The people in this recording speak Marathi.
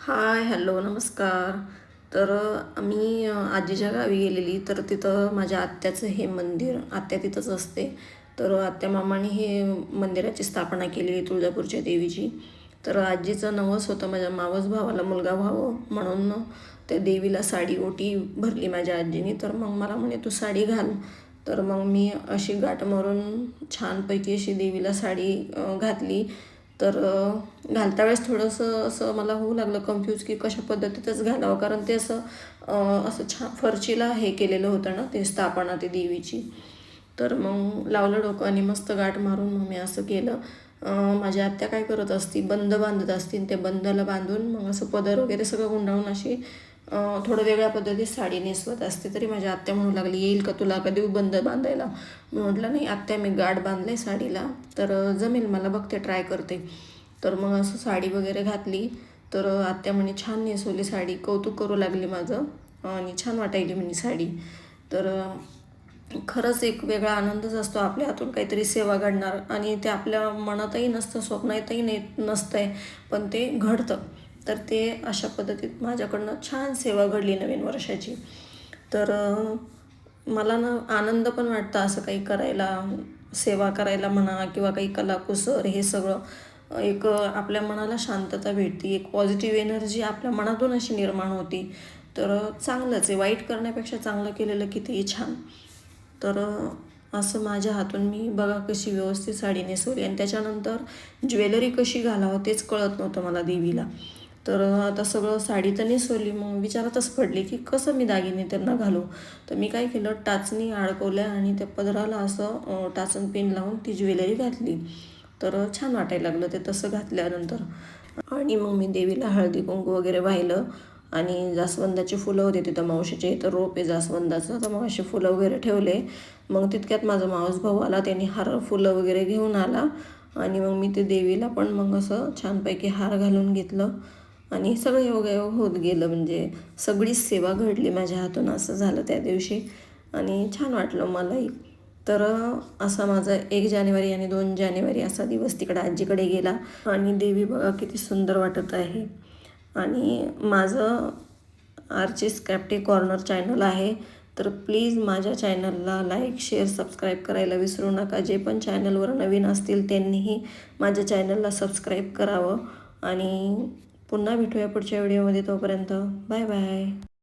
हाय, हॅलो, नमस्कार. तर मी आजीच्या गावी गेलेली, तर तिथं माझ्या आत्याचं हे मंदिर, आत्या तिथंच असते. तर आत्या-मामांनी हे मंदिराची स्थापना केली तुळजापूरच्या देवीची. तर आजीचं नवस होतं माझ्या मावस भावाला मुलगा व्हावं म्हणून त्या देवीला साडी ओटी भरली माझ्या आजीने. तर मग मला म्हणे, "तू साडी घाल." तर मग मी अशी गाठ मारून छानपैकी अशी देवीला साडी घातली. तर घालता वेळेस थोडंसं असं मला होऊ लागलं कन्फ्यूज की कशा पद्धतीतच घालावं, कारण ते असं छान फरशीला हे केलेलं होतं ना ते स्थापना ते देवीची. तर मग लावलं डोकं आणि मस्त गाठ मारून मग मी असं केलं. माझ्या आत्या काय करत असती, बंद बांधत असतील, ते बंदाला बांधून मग असं पदर वगैरे सगळं गुंडाळून अशी थोडं वेगळ्या पद्धतीत साडी नेसवत असते. तरी माझ्या आत्या म्हणू लागली, "येईल का तुला, का देऊ बंद बांधायला?" मी म्हटलं, "नाही आत्या, मी गाठ बांधले साडीला, तर जमेल मला, बघते, ट्राय करते." तर मग असं साडी वगैरे घातली. तर आत्या म्हणे, "छान नेसवली साडी." कौतुक करू लागली माझं आणि छान वाटायली म्हणे साडी. तर खरंच एक वेगळा आनंदच असतो आपल्या हातून काहीतरी सेवा घडणार, आणि ते आपल्या मनातही नसतं, स्वप्नातही नसतं आहे, पण ते घडतं. तर ते अशा पद्धतीत माझ्याकडनं छान सेवा घडली नवीन वर्षाची. तर मला ना आनंद पण वाटतं असं काही करायला, सेवा करायला म्हणा किंवा काही कलाकुसर, हे सगळं एक आपल्या मनाला शांतता भेटते, एक पॉझिटिव्ह एनर्जी आपल्या मनातून अशी निर्माण होती. तर चांगलंच आहे, वाईट करण्यापेक्षा चांगलं केलेलं कितीही छान. तर असं माझ्या हातून मी बघा कशी व्यवस्थित साडी नेसवली, आणि त्याच्यानंतर ज्वेलरी कशी घालावं तेच कळत नव्हतं मला देवीला. तर आता सगळं साडी तर नेसवली, मग विचारातच पडली की कसं मी दागिने त्यांना घालू. तर मी काय केलं, टाचणी अडकवल्या आणि त्या पदराला असं टाचन पिन लावून ती ज्वेलरी घातली. तर छान वाटायला लागलं ते तसं घातल्यानंतर. आणि मग मी देवीला हळदी कुंकू वगैरे वाहिलं, आणि जास्वंदाची फुलं होते तिथं, मावशीच्या इथं रोप आहे जास्वंदाचं, तर मग असे फुलं वगैरे ठेवले. मग तितक्यात माझा मावस भाऊ आला, त्यांनी हार फुलं वगैरे घेऊन आला, आणि मग मी ते देवीला पण मग असं छानपैकी हार घालून घेतलं, आणि सगळं योगायोग होत गेलं. म्हणजे सगळीच सेवा घडली माझ्या हातून, असं झालं त्या दिवशी, आणि छान वाटलं मलाही. तर असा माझा 1 जानेवारी आणि 2 जानेवारी असा दिवस तिकडे आजीकडे गेला. आणि देवी बघा किती सुंदर वाटत आहे. आणि माझं आर्चीस क्राफ्टी कॉर्नर चॅनल आहे, तर प्लीज माझ्या चॅनलला लाईक, शेअर, सबस्क्राईब करायला विसरू नका. जे पण चॅनलवर नवीन असतील त्यांनीही माझ्या चॅनलला सबस्क्राईब करावं. आणि पुन्हा भेटूया पुढच्या व्हिडिओमध्ये. तोपर्यंत बाय बाय.